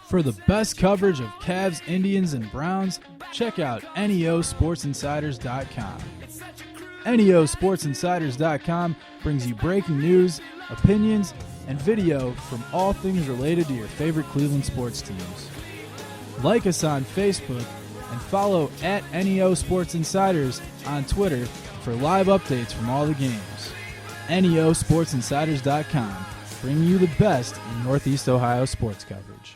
For the best coverage of Cavs, Indians, and Browns, check out neosportsinsiders.com. neosportsinsiders.com brings you breaking news, opinions, and video from all things related to your favorite Cleveland sports teams. Like us on Facebook and follow at neosportsinsiders on Twitter for live updates from all the games. neosportsinsiders.com, bringing you the best in Northeast Ohio sports coverage.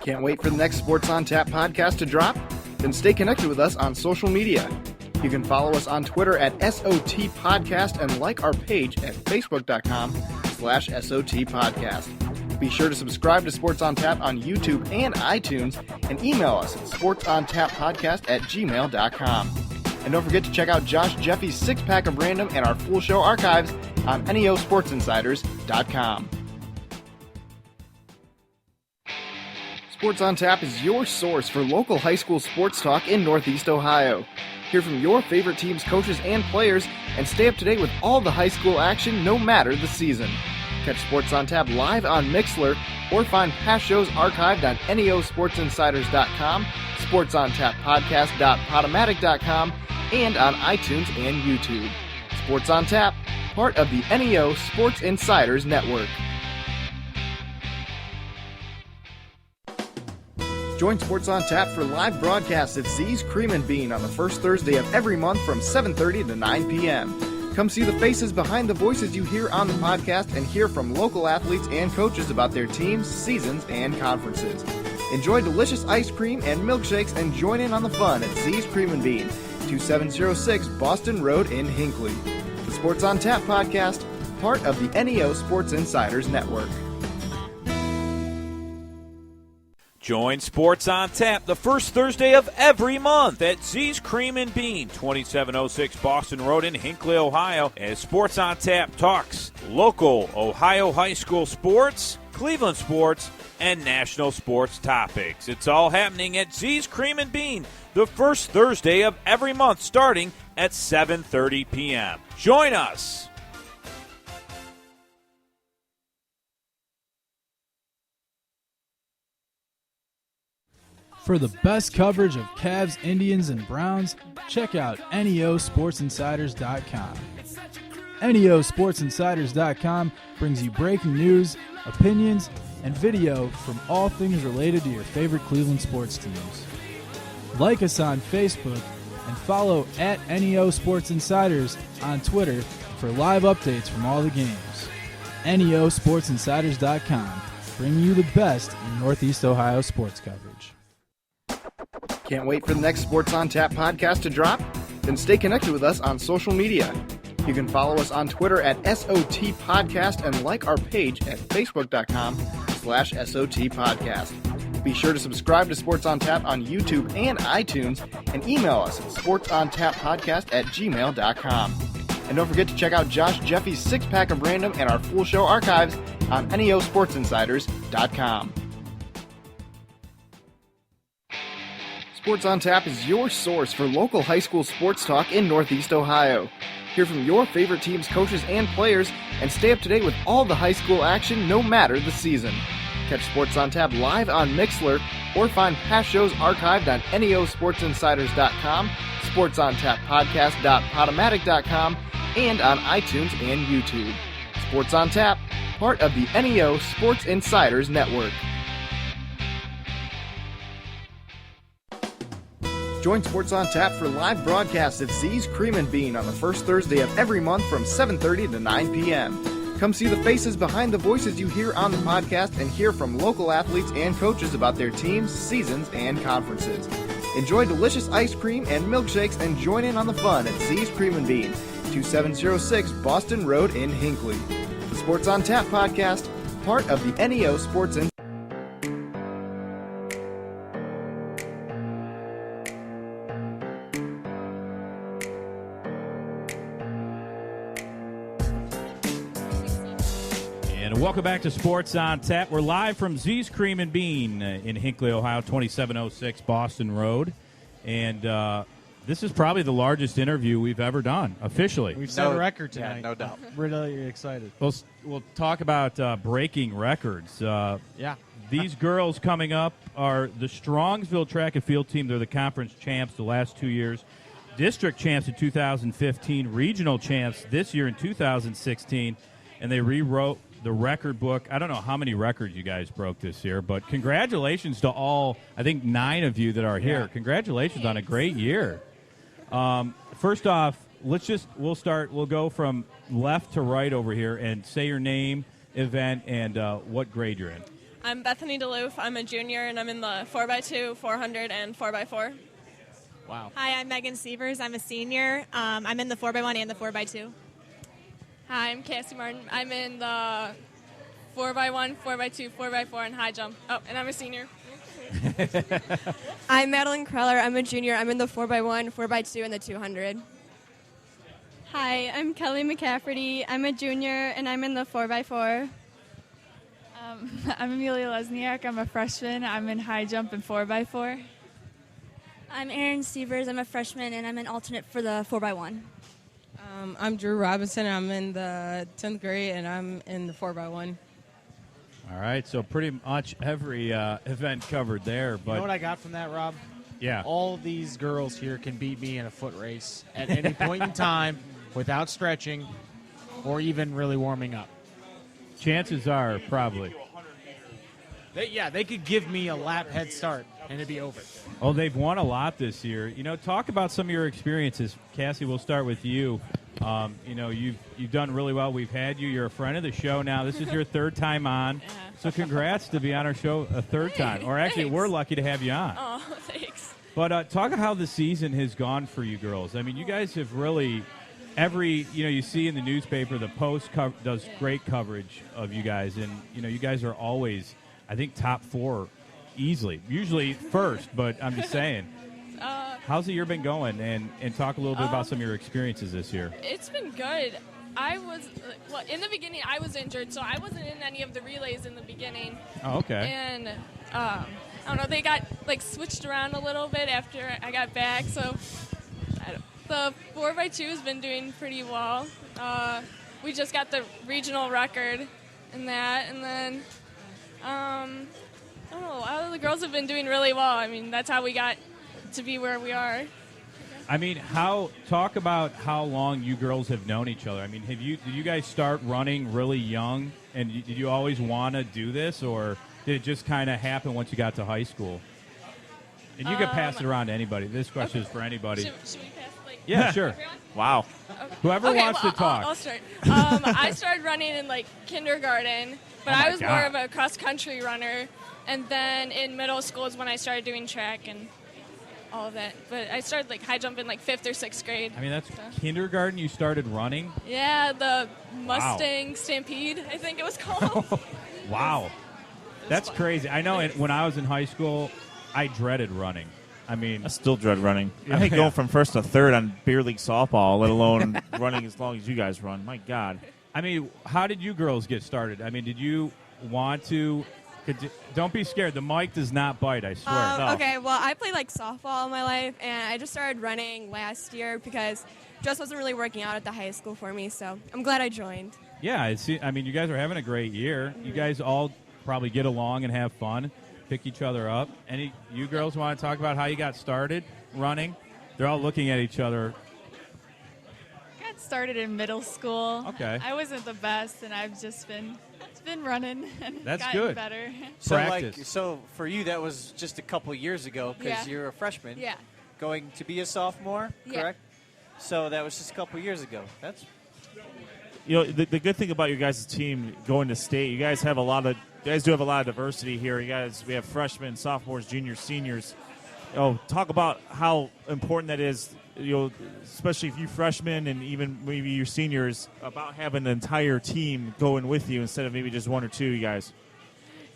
Can't wait for the next Sports on Tap podcast to drop? Then stay connected with us on social media. You can follow us on Twitter at SOT Podcast and like our page at facebook.com/SOT Podcast. Be sure to subscribe to Sports on Tap on YouTube and iTunes and email us at sportsontappodcast@gmail.com. And don't forget to check out Josh Jeffy's six-pack of random and our full show archives on neosportsinsiders.com. Sports on Tap is your source for local high school sports talk in Northeast Ohio. Hear from your favorite teams, coaches, and players, and stay up to date with all the high school action no matter the season. Catch Sports on Tap live on Mixlr or find past shows archived on neosportsinsiders.com, sportsontap.podcast.podomatic.com, and on iTunes and YouTube. Sports on Tap, part of the NEO Sports Insiders Network. Join Sports on Tap for live broadcasts at Z's Cream and Bean on the first Thursday of every month from 7:30 to 9 p.m. Come see the faces behind the voices you hear on the podcast and hear from local athletes and coaches about their teams, seasons, and conferences. Enjoy delicious ice cream and milkshakes and join in on the fun at Z's Cream and Bean, 2706 Boston Road in Hinckley. The Sports on Tap podcast, part of the NEO Sports Insiders Network. Join Sports on Tap the first Thursday of every month at Z's Cream and Bean, 2706 Boston Road in Hinckley, Ohio, as Sports on Tap talks local Ohio high school sports, Cleveland sports, and national sports topics. It's all happening at Z's Cream and Bean the first Thursday of every month starting at 7:30 p.m. Join us. For the best coverage of Cavs, Indians, and Browns, check out neosportsinsiders.com. neosportsinsiders.com brings you breaking news, opinions, and video from all things related to your favorite Cleveland sports teams. Like us on Facebook and follow at neosportsinsiders on Twitter for live updates from all the games. neosportsinsiders.com, bringing you the best in Northeast Ohio sports coverage. Can't wait for the next Sports on Tap podcast to drop? Then stay connected with us on social media. You can follow us on Twitter at SOT Podcast and like our page at facebook.com/SOT Podcast. Be sure to subscribe to Sports on Tap on YouTube and iTunes and email us at sportsontappodcast@gmail.com. And don't forget to check out Josh Jeffy's six-pack of random and our full show archives on neosportsinsiders.com. Sports on Tap is your source for local high school sports talk in Northeast Ohio. Hear from your favorite teams, coaches, and players, and stay up to date with all the high school action no matter the season. Catch Sports on Tap live on Mixlr or find past shows archived on neosportsinsiders.com, sportsontap.podcast.podomatic.com, and on iTunes and YouTube. Sports on Tap, part of the NEO Sports Insiders Network. Join Sports on Tap for live broadcasts at Z's Cream and Bean on the first Thursday of every month from 7:30 to 9 p.m. Come see the faces behind the voices you hear on the podcast and hear from local athletes and coaches about their teams, seasons, and conferences. Enjoy delicious ice cream and milkshakes and join in on the fun at Z's Cream and Bean, 2706 Boston Road in Hinckley. The Sports on Tap podcast, part of the NEO Sports Insiders. Welcome back to Sports on Tap. We're live from Z's Cream and Bean in Hinckley, Ohio, 2706 Boston Road. And This is probably the largest interview we've ever done, officially. We've set a record tonight. Yeah, no doubt. Really excited. We'll talk about breaking records. Yeah. These girls coming up are the Strongsville track and field team. They're the conference champs the last 2 years, district champs in 2015, regional champs this year in 2016, and they rewrote the record book. I don't know how many records you guys broke this year, but congratulations to all, I think 9 of you that are here. Yeah. Congratulations on a great year. First off, we'll go from left to right over here and say your name, event, and what grade you're in. I'm Bethany DeLoof. I'm a junior, and I'm in the 4x2, 400, and 4x4. Wow. Hi, I'm Megan Sievers. I'm a senior. I'm in the 4x1 and the 4x2. Hi, I'm Cassie Martin. I'm in the 4x1, 4x2, 4x4, and high jump. Oh, and I'm a senior. I'm Madeline Kreller. I'm a junior. I'm in the 4x1, 4x2, and the 200. Hi, I'm Kelly McCafferty. I'm a junior, and I'm in the 4x4. I'm Amelia Lesniak. I'm a freshman. I'm in high jump and 4x4. I'm Erin Sievers. I'm a freshman, and I'm an alternate for the 4x1. I'm Drew Robinson. I'm in the 10th grade, and I'm in the 4x1. All right, so pretty much every event covered there. But You know what I got from that, Rob? Yeah. All these girls here can beat me in a foot race at any point in time without stretching or even really warming up. Chances are, probably. They could give me a lap head start, and it'd be over. Oh, they've won a lot this year. You know, talk about some of your experiences. Cassie, we'll start with you. You've done really well. We've had you. You're a friend of the show now. This is your third time on. So congrats to be on our show a third time. Or actually, Thanks. we're lucky to have you on. Oh, thanks. But talk how the season has gone for you girls. I mean, you guys have really you see in the newspaper, the Post does great coverage of you guys. And, you guys are always, I think, top 4 easily. Usually first, but I'm just saying. How's the year been going? And talk a little bit about some of your experiences this year. It's been good. In the beginning, I was injured, so I wasn't in any of the relays in the beginning. Oh, okay. And, I don't know, they got, switched around a little bit after I got back, so the 4x2 has been doing pretty well. We just got the regional record in that, and then, I don't know, all of the girls have been doing really well. I mean, that's how we got to be where we are. I mean, talk about how long you girls have known each other. I mean, did you guys start running really young, and did you always want to do this, or did it just kind of happen once you got to high school? And you can pass it around to anybody. This question is for anybody. Should we pass, Yeah, sure. everyone? Wow. Whoever wants to talk. I'll start. I started running in kindergarten, but I was more of a cross-country runner. And then in middle school is when I started doing track and all of that. But I started high jump in 5th or 6th grade. I mean, that's kindergarten you started running? Yeah, the Mustang Stampede, I think it was called. Wow. That's crazy. I know when I was in high school, I dreaded running. I mean, I still dread running. Yeah, I hate going from first to third on beer league softball, let alone running as long as you guys run. My God. I mean, how did you girls get started? I mean, did you want to? Don't be scared. The mic does not bite, I swear. No. Okay, well, I played softball all my life, and I just started running last year because just wasn't really working out at the high school for me, so I'm glad I joined. Yeah, I mean, you guys are having a great year. You guys all probably get along and have fun, pick each other up. Any you girls want to talk about how you got started running? They're all looking at each other. Got started in middle school. Okay. I wasn't the best, and I've just been running and That's gotten good. better. So for you, that was just a couple years ago because you're a freshman. Yeah. Going to be a sophomore, Yeah. correct? So that was just a couple years ago. That's the good thing about your guys' team going to state, you guys do have a lot of diversity here. We have freshmen, sophomores, juniors, seniors. Talk about how important that is, especially if you freshmen and even maybe your seniors, about having the entire team going with you instead of maybe just one or two you guys.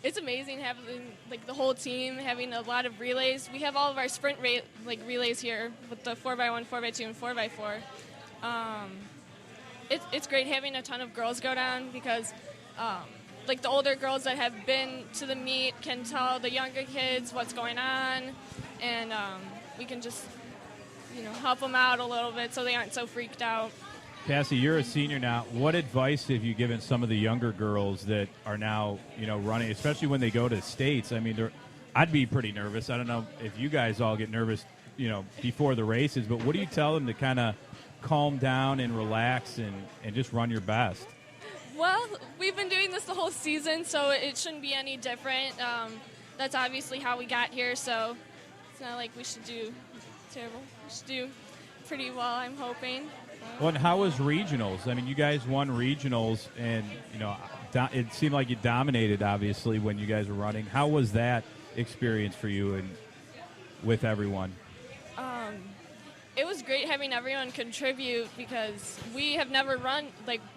It's amazing having the whole team, having a lot of relays. We have all of our sprint relays here with the 4x1, 4x2, and 4x4. It's great having a ton of girls go down because the older girls that have been to the meet can tell the younger kids what's going on, and we can just help them out a little bit so they aren't so freaked out. Cassie, you're a senior now. What advice have you given some of the younger girls that are now, running, especially when they go to states? I mean, I'd be pretty nervous. I don't know if you guys all get nervous, before the races, but what do you tell them to kind of calm down and relax and just run your best? Well, we've been doing this the whole season, so it shouldn't be any different. That's obviously how we got here, so it's not like we should do terrible. We should do pretty well, I'm hoping. Well, and how was regionals? I mean, you guys won regionals, and, it seemed like you dominated, obviously, when you guys were running. How was that experience for you and with everyone? It was great having everyone contribute because we have never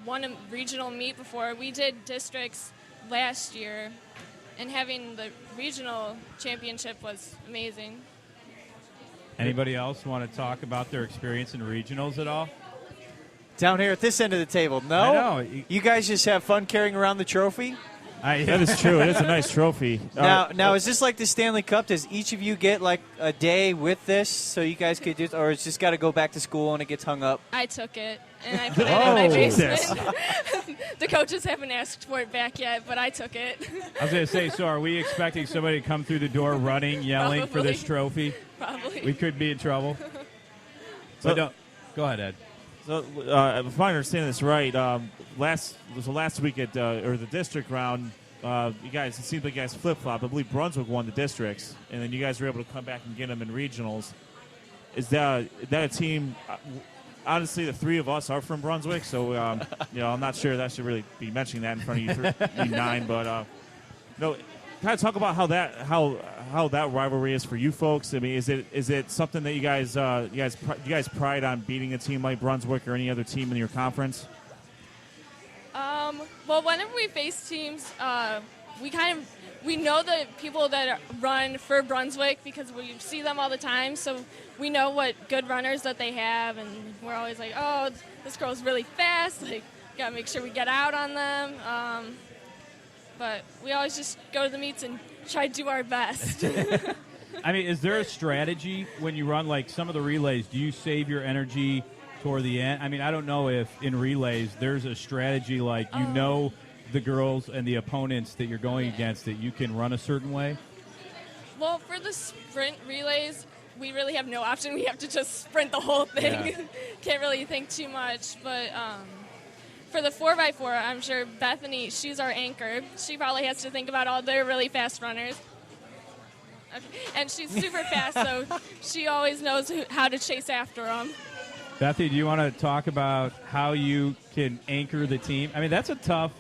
won a regional meet before. We did districts last year, and having the regional championship was amazing. Anybody else want to talk about their experience in regionals at all? Down here at this end of the table, no? I know. You guys just have fun carrying around the trophy? That is true. It is a nice trophy. Now, is this like the Stanley Cup? Does each of you get like a day with this so you guys could do it, or it's just got to go back to school and it gets hung up? I took it, and I put it in my basement. The coaches haven't asked for it back yet, but I took it. I was going to say, so are we expecting somebody to come through the door running, yelling for this trophy? Probably. We could be in trouble. Go ahead, Ed. So, if I understand this right, last week at or the district round, you guys, it seemed like you guys flip-flopped. I believe Brunswick won the districts, and then you guys were able to come back and get them in regionals. Is that a team? Honestly, the three of us are from Brunswick, so I'm not sure that I should really be mentioning that in front of you nine. But no, kind of talk about how that rivalry is for you folks. I mean, is it something that you guys pride on beating a team like Brunswick or any other team in your conference? Well, whenever we face teams, we know the people that run for Brunswick because we see them all the time. So we know what good runners that they have, and we're always like, oh, this girl's really fast. Like, gotta make sure we get out on them. But we always just go to the meets and try to do our best. I mean, is there a strategy when you run, like some of the relays? Do you save your energy toward the end? I mean, I don't know if in relays there's a strategy like the girls and the opponents that you're going against that you can run a certain way? Well, for the sprint relays, we really have no option. We have to just sprint the whole thing. Yeah. Can't really think too much. But for the 4x4, I'm sure Bethany, she's our anchor. She probably has to think about all their really fast runners. Okay. And she's super fast, so she always knows how to chase after them. Bethany, do you want to talk about how you can anchor the team? I mean, that's a tough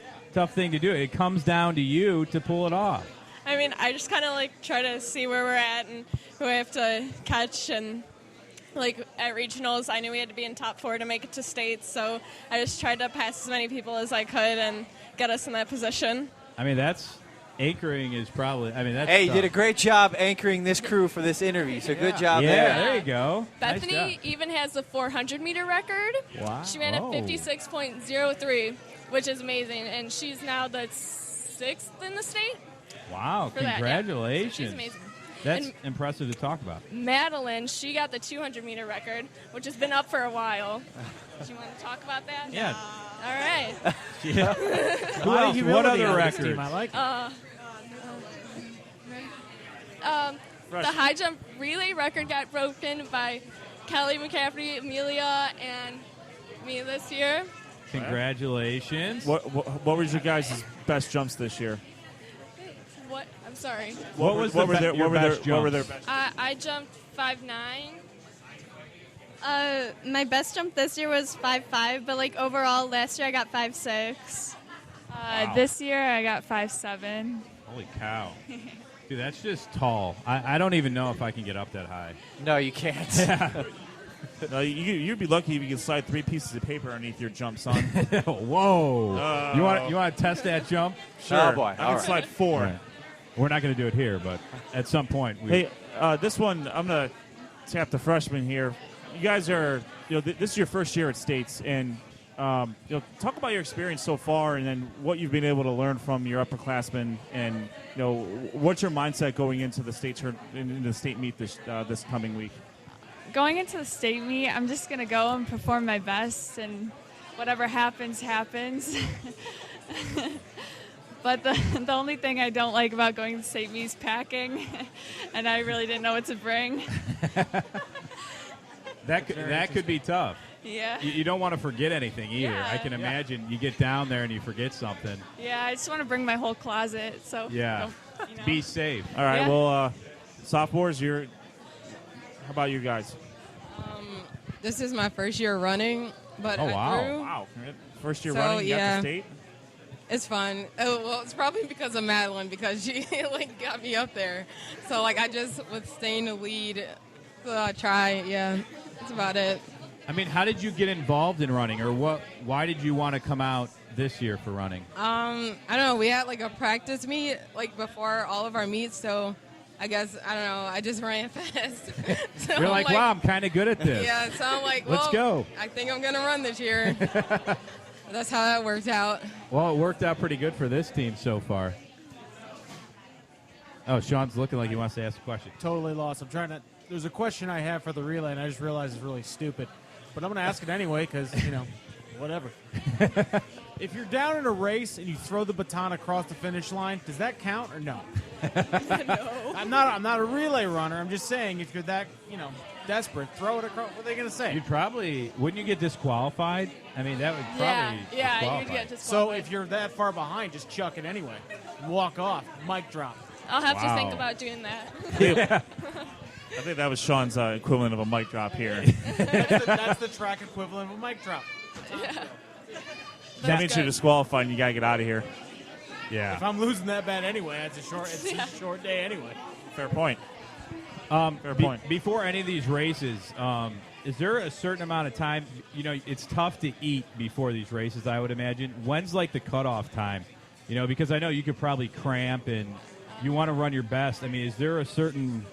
thing to do. It comes down to you to pull it off. I mean, I just kind of try to see where we're at and who I have to catch. And at regionals, I knew we had to be in top 4 to make it to states. So I just tried to pass as many people as I could and get us in that position. I mean, anchoring is probably, that's Hey, you tough. did a great job anchoring this crew for this interview, so good job there. Yeah, there you go. Bethany nice job. even has the 400-meter record. Wow. She ran at 56.03, which is amazing, and she's now the 6th in the state. Wow, congratulations. She's amazing. That's impressive to talk about. Madeline, she got the 200-meter record, which has been up for a while. Do you want to talk about that? Yeah. All right. Yeah. Who else? What other record? I like it. The high jump relay record got broken by Kelly McCaffrey, Amelia, and me this year. Congratulations. What were your guys' best jumps this year? What? I'm sorry. What were their best jumps? I jumped 5'9". My best jump this year was 5'5", but overall last year I got 5'6". Wow. This year I got 5'7". Holy cow. Dude, that's just tall. I don't even know if I can get up that high. No, you can't. Yeah. No, you'd be lucky if you could slide 3 pieces of paper underneath your jump, son. Whoa. You want to test that jump? Sure. Oh, boy. I can slide 4. Right. We're not going to do it here, but at some point. Hey, this one, I'm going to tap the freshman here. You guys are, this is your first year at States, and talk about your experience so far, and then what you've been able to learn from your upperclassmen, and what's your mindset going into the state meet this coming week? going into the state meet, I'm just going to go and perform my best, and whatever happens, happens. But the only thing I don't like about going to state meet is packing, and I really didn't know what to bring. That could be tough. Yeah. You don't want to forget anything either. Yeah. I can imagine you get down there and you forget something. Yeah, I just want to bring my whole closet. So Yeah. Be safe. All right. Yeah. Well, sophomores, how about you guys? This is my first year running, but Oh, I wow. threw. Wow. First year So, running, you got yeah. the state? It's fun. Oh, well, it's probably because of Madeline, because she got me up there. So I just was staying the lead. So I try. Yeah, that's about it. I mean, how did you get involved in running, or why did you want to come out this year for running? I don't know. We had a practice meet before all of our meets, so I guess I don't know. I just ran fast. So You're I'm like, wow, I'm kind of good at this. Yeah, so I'm like, Let's well, go. I think I'm gonna run this year. That's how that worked out. Well, it worked out pretty good for this team so far. Oh, Sean's looking like he wants to ask a question. Totally lost. I'm trying to. There's a question I have for the relay, and I just realized it's really stupid. But I'm going to ask it anyway because, whatever. If you're down in a race and you throw the baton across the finish line, does that count or no? No. I'm not a relay runner. I'm just saying if you're that, desperate, throw it across. What are they going to say? Wouldn't you get disqualified? I mean, that would probably Yeah, disqualify. you'd get So disqualified. if you're that far behind, just chuck it anyway. Walk off. Mic drop. I'll have to Wow. think about doing that. I think that was Sean's equivalent of a mic drop here. That's the track equivalent of a mic drop. That means you're disqualified and you got to get out of here. Yeah. If I'm losing that bad anyway, it's a short day anyway. Fair point. Fair point. Before any of these races, is there a certain amount of time? It's tough to eat before these races, I would imagine. When's the cutoff time? Because I know you could probably cramp and you want to run your best. I mean, is there a certain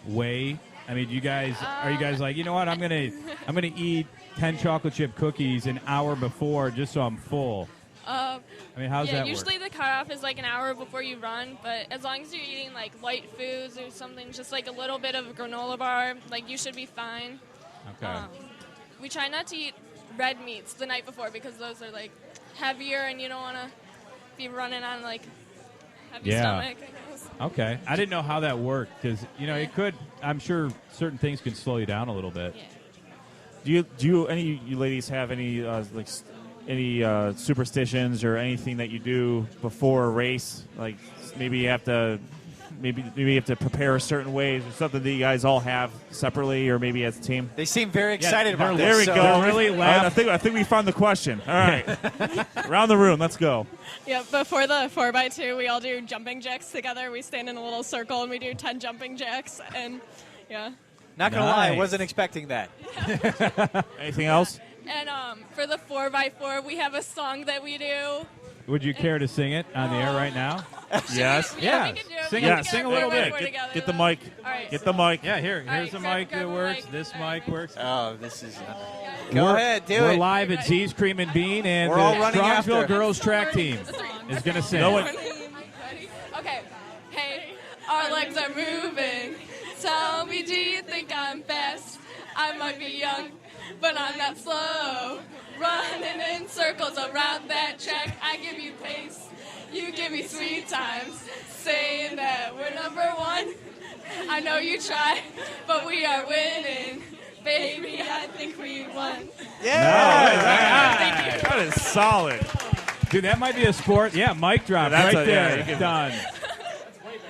way? I mean, are you guys like, you know what? I'm gonna eat 10 chocolate chip cookies an hour before just so I'm full. I mean, how's that work? Usually the cutoff is an hour before you run, but as long as you're eating light foods or something, just a little bit of a granola bar, you should be fine. Okay. We try not to eat red meats the night before because those are heavier and you don't want to be running on heavy stomach, I guess. Okay. I didn't know how that worked because, it could, I'm sure certain things can slow you down a little bit. Yeah. Do you any of you ladies have any superstitions or anything that you do before a race? Like maybe you have to prepare a certain way, or something that you guys all have separately, or maybe as a team. They seem very excited about There this. we so- go. really All right, I think we found the question. All right, around the room. Let's go. Yeah, before the 4x2, we all do jumping jacks together. We stand in a little circle and we do 10 jumping jacks, and yeah. Not going to lie, I Nice. wasn't expecting that. Anything else? And for the 4x4, we have a song that we do. Would you care to sing it on the air right now? Yes. Yeah, we can do it. Sing We it. can Sing a get little our bit. 4x4 together, Get the though. mic. All right. Get the mic. Yeah, here's right, the grab mic that the works. mic. This All right. mic works. Oh, this is... We're- Go ahead, do We're it. live at Z's Cream and Bean, and We're all the running Strongsville after. girls track team is going to sing. No one. Ready? Okay. Hey, our legs are moving. Tell me, do you think I'm fast? I might be young, but I'm not slow. Running in circles around that track. I give you pace, you give me sweet times. Saying that we're number one. I know you try, but we are winning. Baby, I think we won. Yeah. That is solid. Dude, that might be a sport. Yeah, mic drop That's right a- yeah, there. you can- Done.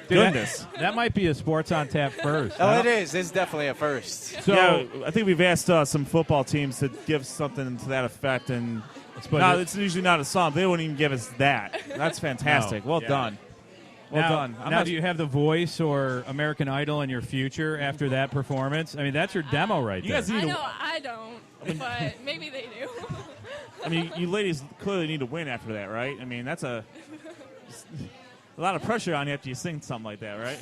Dude, Goodness. That might be a Sports on Tap first. Oh, it is. It's definitely a first. So, yeah, I think we've asked some football teams to give something to that effect, and it's usually not a song. They wouldn't even give us that. That's fantastic. No. Well Yeah. done. Well now, done. Now, do you have The Voice or American Idol in your future after that performance? I mean, that's your demo right You there. guys need to. I don't, but maybe they do. I mean, you ladies clearly need to win after that, right? I mean, that's a lot of pressure on you after you sing something like that, right?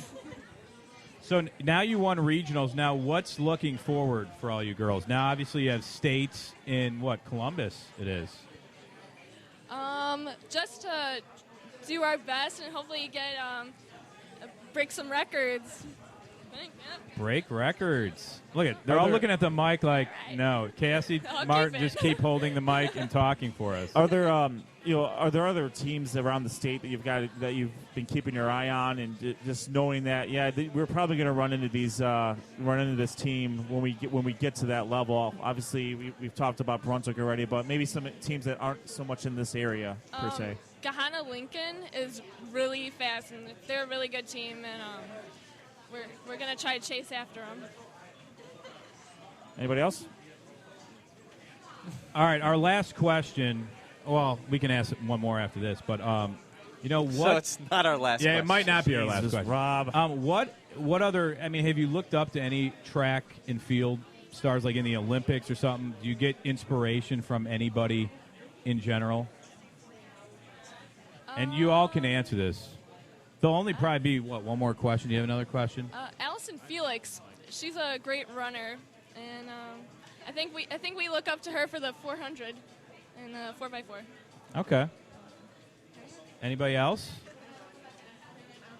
So now you won regionals. Now what's looking forward for all you girls? Now, obviously, you have states in, Columbus it is. Just to do our best and hopefully get break some records. Break records. Look at they're all looking at the mic like, no. Cassie Martin, just keep holding the mic and talking for us. Are there are there other teams around the state that you've been keeping your eye on, and just knowing that we're probably going to run into this team when we get to that level? Obviously, we've talked about Brunswick already, but maybe some teams that aren't so much in this area per se. Gahanna Lincoln is really fast, and they're a really good team, and we're going to try to chase after them. Anybody else? All right, our last question. Well, we can ask one more after this, but you know what? So it's not our last question. It might not be our last question. Rob. What other, have you looked up to any track and field stars like in the Olympics or something? Do you get inspiration from anybody in general? And you all can answer this. There'll only probably be, one more question? Do you have another question? Allison Felix, she's a great runner, and I think we look up to her for the 400 and 4x4. Okay. Anybody else?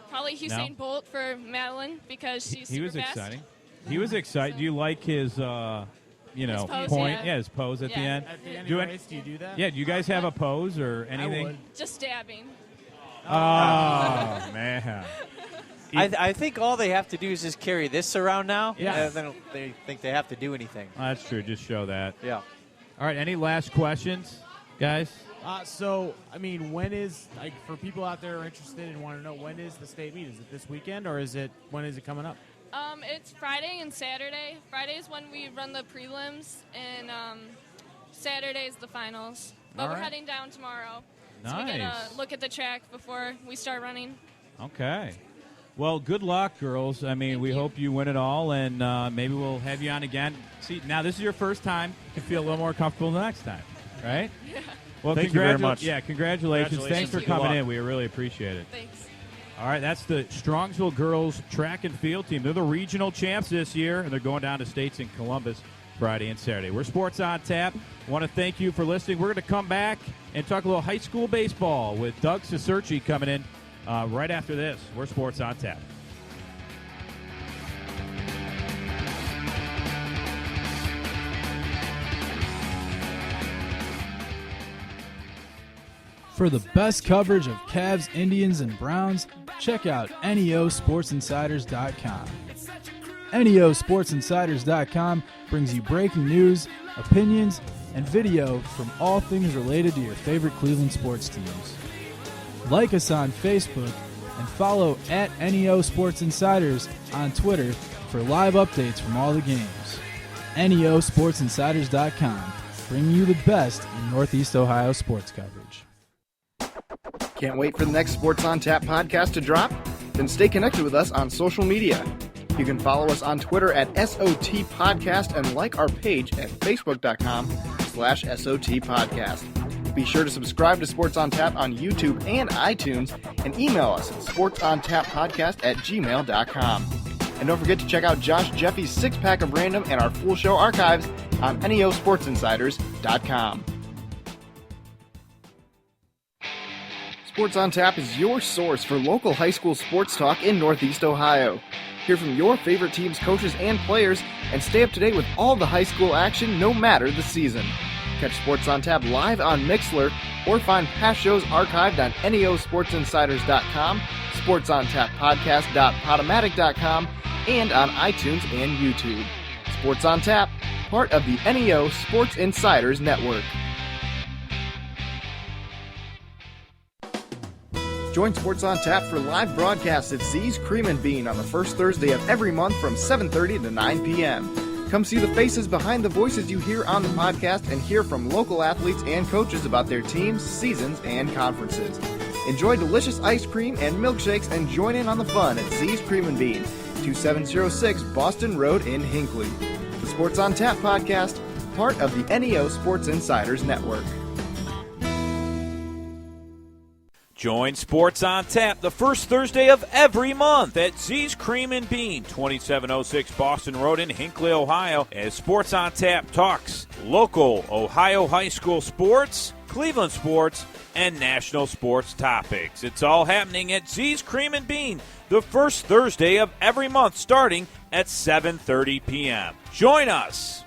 Probably Usain Bolt for Madeline because she's he was super fast. exciting. He was exciting. Do you like his pose, point? Yeah, his pose at the end. At the end of the race, do you do that? Yeah, do you guys have a pose or anything? I would. Just dabbing. Oh, man. I think all they have to do is just carry this around now. Yeah. They don't think they have to do anything. That's true. Just show that. Yeah. All right, any last questions, guys? When is, for people out there who are interested and want to know, when is the state meet? Is it this weekend, or when is it coming up? It's Friday and Saturday. Friday is when we run the prelims, and Saturday is the finals. But we're heading down tomorrow. Nice. So we get a look at the track before we start running. Okay. Well, good luck, girls. We hope you win it all, and maybe we'll have you on again. See, now this is your first time. You feel a little more comfortable the next time, right? Yeah. Well, thank you very much. Yeah, congratulations. Thanks for coming in. We really appreciate it. Thanks. All right, that's the Strongsville girls track and field team. They're the regional champs this year, and they're going down to states in Columbus Friday and Saturday. We're Sports on Tap. Want to thank you for listening. We're going to come back and talk a little high school baseball with Doug Cicerci coming in right after this. We're Sports on Tap. For the best coverage of Cavs, Indians, and Browns, check out neosportsinsiders.com. neosportsinsiders.com brings you breaking news, opinions, and video from all things related to your favorite Cleveland sports teams. Like us on Facebook and follow at NEO Sports Insiders on Twitter for live updates from all the games. neosportsinsiders.com, bringing you the best in Northeast Ohio sports coverage. Can't wait for the next Sports on Tap podcast to drop? Then stay connected with us on social media. You can follow us on Twitter at SOT Podcast and like our page at facebook.com/SOT Podcast. Be sure to subscribe to Sports on Tap on YouTube and iTunes and email us at sportsontappodcast@gmail.com. And don't forget to check out Josh Jeffy's 6-pack of random and our full show archives on neosportsinsiders.com. Sports on Tap is your source for local high school sports talk in Northeast Ohio. Hear from your favorite teams, coaches, and players, and stay up to date with all the high school action no matter the season. Catch Sports on Tap live on Mixlr or find past shows archived on neosportsinsiders.com, sportsontappodcast.podomatic.com, and on iTunes and YouTube. Sports on Tap, part of the NEO Sports Insiders Network. Join Sports on Tap for live broadcasts at Z's Cream and Bean on the first Thursday of every month from 7:30 to 9 p.m. Come see the faces behind the voices you hear on the podcast and hear from local athletes and coaches about their teams, seasons, and conferences. Enjoy delicious ice cream and milkshakes and join in on the fun at Z's Cream and Bean, 2706 Boston Road in Hinckley. The Sports on Tap podcast, part of the NEO Sports Insiders Network. Join Sports on Tap the first Thursday of every month at Z's Cream and Bean, 2706 Boston Road in Hinckley, Ohio, as Sports on Tap talks local Ohio high school sports, Cleveland sports, and national sports topics. It's all happening at Z's Cream and Bean the first Thursday of every month starting at 7:30 p.m. Join us.